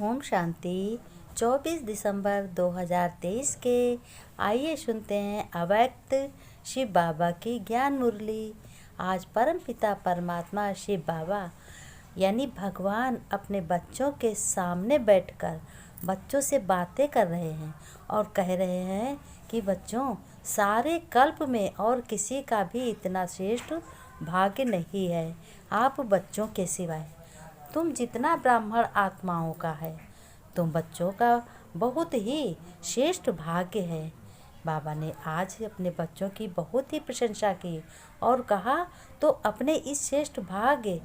ओम शांति। 24 दिसंबर 2023 के आइए सुनते हैं अव्यक्त शिव बाबा की ज्ञान मुरली। आज परम पिता परमात्मा शिव बाबा यानी भगवान अपने बच्चों के सामने बैठकर बच्चों से बातें कर रहे हैं और कह रहे हैं कि बच्चों, सारे कल्प में और किसी का भी इतना श्रेष्ठ भाग्य नहीं है आप बच्चों के सिवाय। तुम जितना ब्राह्मण आत्माओं का है, तुम बच्चों का बहुत ही श्रेष्ठ भाग्य है। बाबा ने आज अपने बच्चों की बहुत ही प्रशंसा की और कहा, तो अपने इस श्रेष्ठ भाग्य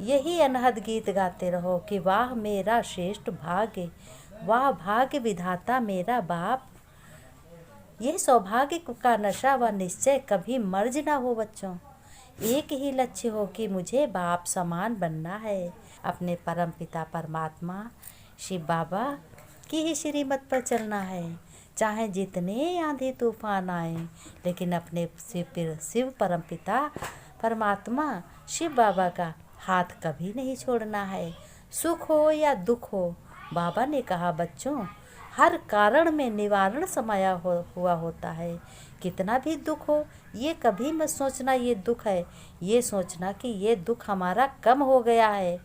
यही अनहद गीत गाते रहो कि वाह मेरा श्रेष्ठ भाग्य, वाह भाग्य विधाता मेरा बाप। यह सौभाग्य का नशा व निश्चय कभी मर्ज ना हो बच्चों। एक ही लक्ष्य हो कि मुझे बाप समान बनना है, अपने परम पिता परमात्मा शिव बाबा की ही श्रीमत पर चलना है। चाहे जितने आंधी तूफान आए, लेकिन अपने शिव परम पिता परमात्मा शिव बाबा का हाथ कभी नहीं छोड़ना है, सुख हो या दुख हो। बाबा ने कहा, बच्चों, हर कारण में निवारण समाया हुआ होता है। कितना भी दुख हो, ये कभी मत सोचना ये दुख है, ये सोचना कि ये दुख हमारा कम हो गया है।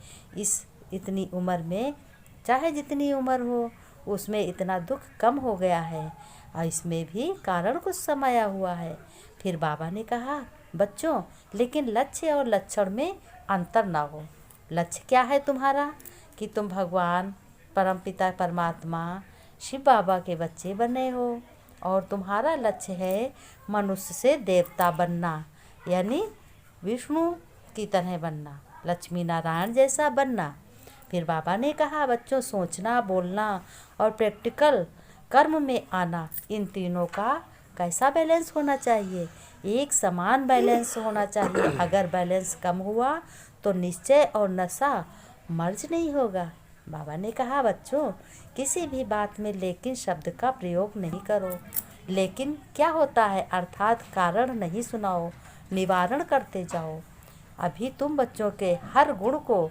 इतनी उम्र में, चाहे जितनी उम्र हो, उसमें इतना दुख कम हो गया है और इसमें भी कारण कुछ समाया हुआ है। फिर बाबा ने कहा, बच्चों, लेकिन लक्ष्य और लक्षण में अंतर ना हो। लक्ष्य क्या है तुम्हारा कि तुम भगवान परमपिता परमात्मा शिव बाबा के बच्चे बने हो और तुम्हारा लक्ष्य है मनुष्य से देवता बनना, यानी विष्णु की तरह बनना, लक्ष्मी नारायण जैसा बनना। फिर बाबा ने कहा, बच्चों, सोचना, बोलना और प्रैक्टिकल कर्म में आना, इन तीनों का कैसा बैलेंस होना चाहिए? एक समान बैलेंस होना चाहिए। अगर बैलेंस कम हुआ तो निश्चय और नशा मर्ज नहीं होगा। बाबा ने कहा, बच्चों, किसी भी बात में लेकिन शब्द का प्रयोग नहीं करो। लेकिन क्या होता है, अर्थात कारण नहीं सुनाओ, निवारण करते जाओ। अभी तुम बच्चों के हर गुण को,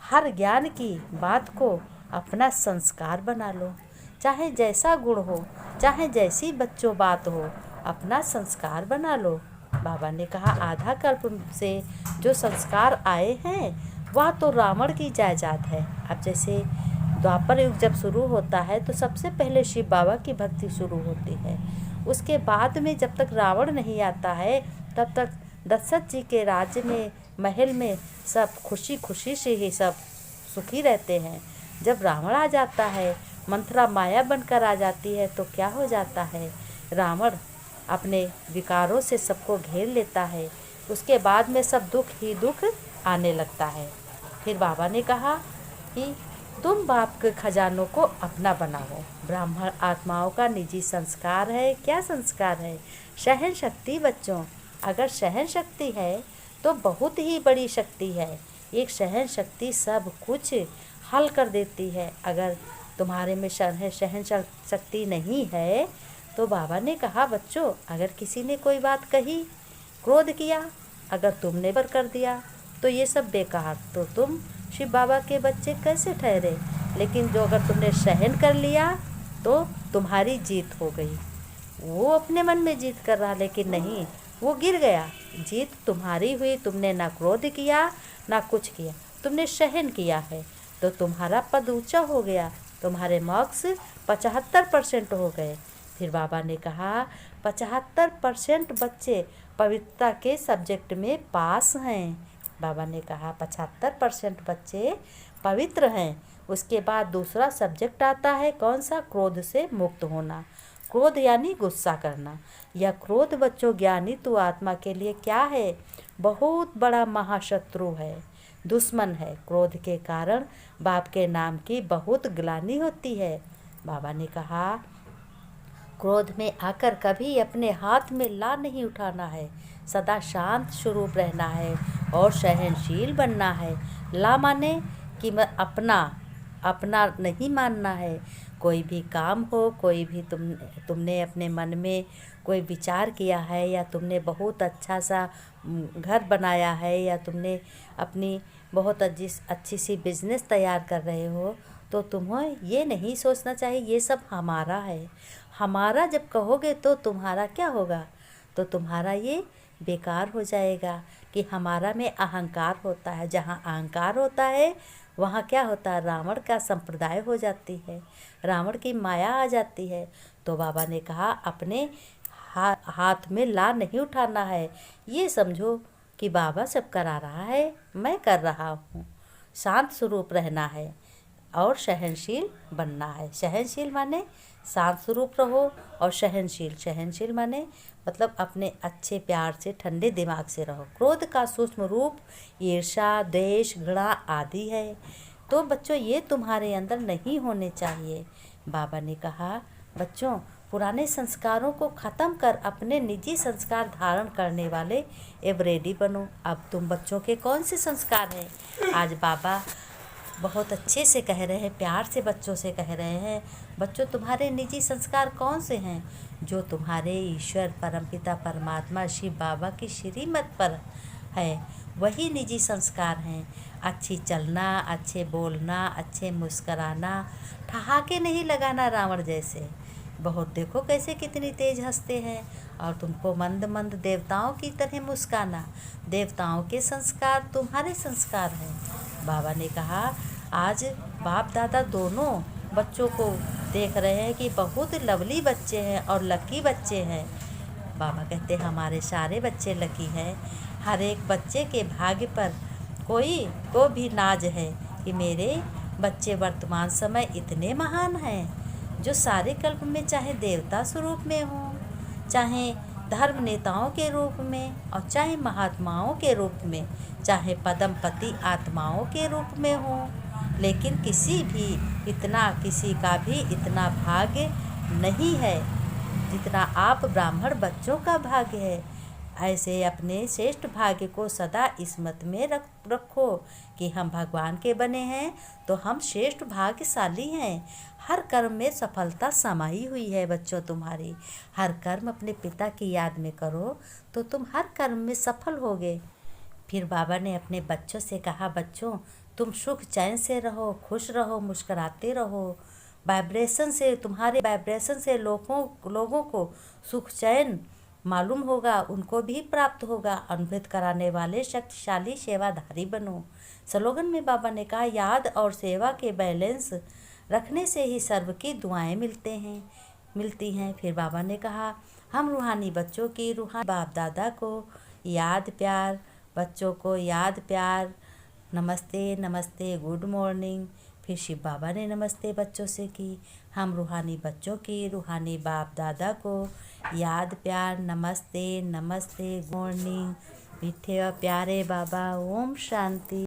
हर ज्ञान की बात को अपना संस्कार बना लो। चाहे जैसा गुण हो, चाहे जैसी बच्चों बात हो, अपना संस्कार बना लो। बाबा ने कहा, आधा कल्प से जो संस्कार आए हैं वह तो रावण की जायदाद है। अब जैसे द्वापर युग जब शुरू होता है तो सबसे पहले शिव बाबा की भक्ति शुरू होती है। उसके बाद में जब तक रावण नहीं आता है तब तक दशरथ जी के राज्य में, महल में सब खुशी खुशी से ही सब सुखी रहते हैं। जब रावण आ जाता है, मंथरा माया बनकर आ जाती है, तो क्या हो जाता है, रावण अपने विकारों से सबको घेर लेता है। उसके बाद में सब दुख ही दुख आने लगता है। फिर बाबा ने कहा कि तुम बाप के खजानों को अपना बनाओ। ब्राह्मण आत्माओं का निजी संस्कार है। क्या संस्कार है? सहन शक्ति। बच्चों, अगर सहन शक्ति है तो बहुत ही बड़ी शक्ति है। एक सहन शक्ति सब कुछ हल कर देती है। अगर तुम्हारे में सहन शक्ति नहीं है तो बाबा ने कहा, बच्चों, अगर किसी ने कोई बात कही, क्रोध किया, अगर तुमने पर कर दिया तो ये सब बेकार, तो तुम शिव बाबा के बच्चे कैसे ठहरे? लेकिन जो अगर तुमने सहन कर लिया तो तुम्हारी जीत हो गई। वो अपने मन में जीत कर रहा, लेकिन नहीं, वो गिर गया। जीत तुम्हारी हुई। तुमने ना क्रोध किया ना कुछ किया, तुमने सहन किया है, तो तुम्हारा पद ऊंचा हो गया। तुम्हारे मार्क्स 75% हो गए। फिर बाबा ने कहा, 75% बच्चे पवित्रता के सब्जेक्ट में पास हैं। बाबा ने कहा 75% बच्चे पवित्र हैं। उसके बाद दूसरा सब्जेक्ट आता है, कौन सा? क्रोध से मुक्त होना। क्रोध यानी गुस्सा करना। यह क्रोध बच्चों, ज्ञानी तो आत्मा के लिए क्या है? बहुत बड़ा महाशत्रु है, दुश्मन है। क्रोध के कारण बाप के नाम की बहुत ग्लानि होती है। बाबा ने कहा, क्रोध में आकर कभी अपने हाथ में ला नहीं उठाना है। सदा शांत स्वरूप रहना है और सहनशील बनना है। ला माने कि अपना नहीं मानना है। कोई भी काम हो, कोई भी तुमने अपने मन में कोई विचार किया है, या तुमने बहुत अच्छा सा घर बनाया है, या तुमने अपनी बहुत अच्छी सी बिजनेस तैयार कर रहे हो, तो तुम्हें ये नहीं सोचना चाहिए ये सब हमारा है। हमारा जब कहोगे तो तुम्हारा क्या होगा, तो तुम्हारा ये बेकार हो जाएगा कि हमारा में अहंकार होता है। जहाँ अहंकार होता है वहाँ क्या होता है, रावण का संप्रदाय हो जाती है, रावण की माया आ जाती है। तो बाबा ने कहा अपने हाथ में ला नहीं उठाना है, ये समझो कि बाबा सब करा रहा है, मैं कर रहा हूँ। शांत स्वरूप रहना है और सहनशील बनना है। सहनशील माने शांत स्वरूप रहो, और सहनशील, सहनशील माने मतलब अपने अच्छे प्यार से ठंडे दिमाग से रहो। क्रोध का सूक्ष्म रूप ईर्ष्या, द्वेष, घृणा आदि है। तो बच्चों ये तुम्हारे अंदर नहीं होने चाहिए। बाबा ने कहा बच्चों पुराने संस्कारों को ख़त्म कर अपने निजी संस्कार धारण करने वाले एवरेडी बनो। अब तुम बच्चों के कौन से संस्कार हैं, आज बाबा बहुत अच्छे से कह रहे हैं, प्यार से बच्चों से कह रहे हैं, बच्चों तुम्हारे निजी संस्कार कौन से हैं, जो तुम्हारे ईश्वर परमपिता परमात्मा शिव बाबा की श्रीमत पर है, वही निजी संस्कार हैं। अच्छी चलना, अच्छे बोलना, अच्छे मुस्कराना, ठहाके नहीं लगाना रावण जैसे। बहुत देखो कैसे कितनी तेज हंसते हैं, और तुमको मंद मंद देवताओं की तरह मुस्काना। देवताओं के संस्कार तुम्हारे संस्कार हैं। बाबा ने कहा आज बाप दादा दोनों बच्चों को देख रहे हैं कि बहुत लवली बच्चे हैं और लकी बच्चे हैं। बाबा कहते हैं हमारे सारे बच्चे लकी हैं। हर एक बच्चे के भाग्य पर कोई को भी नाज है कि मेरे बच्चे वर्तमान समय इतने महान हैं, जो सारे कल्प में चाहे देवता स्वरूप में हों, चाहे धर्म नेताओं के रूप में, और चाहे महात्माओं के रूप में, चाहे पदमपति आत्माओं के रूप में हों, लेकिन किसी का भी इतना भाग्य नहीं है जितना आप ब्राह्मण बच्चों का भाग्य है। ऐसे अपने श्रेष्ठ भाग्य को सदा स्मृति में रखो कि हम भगवान के बने हैं तो हम श्रेष्ठ भाग्यशाली हैं। हर कर्म में सफलता समाई हुई है बच्चों तुम्हारी। हर कर्म अपने पिता की याद में करो तो तुम हर कर्म में सफल होगे। फिर बाबा ने अपने बच्चों से कहा बच्चों तुम सुख चैन से रहो, खुश रहो, मुस्कुराते रहो। तुम्हारे वाइब्रेशन से लोगों को सुख चैन मालूम होगा, उनको भी प्राप्त होगा। अनुभूत कराने वाले शक्तिशाली सेवाधारी बनो। स्लोगन में बाबा ने कहा याद और सेवा के बैलेंस रखने से ही सर्व की दुआएं मिलती हैं। फिर बाबा ने कहा हम रूहानी बच्चों की रूहानी बाप दादा को याद प्यार, बच्चों को याद प्यार, नमस्ते नमस्ते, गुड मॉर्निंग। फिर शिव बाबा ने नमस्ते बच्चों से की। हम रूहानी बच्चों की रूहानी बाप दादा को याद प्यार, नमस्ते नमस्ते, गुड मॉर्निंग। मीठे और प्यारे बाबा, ओम शांति।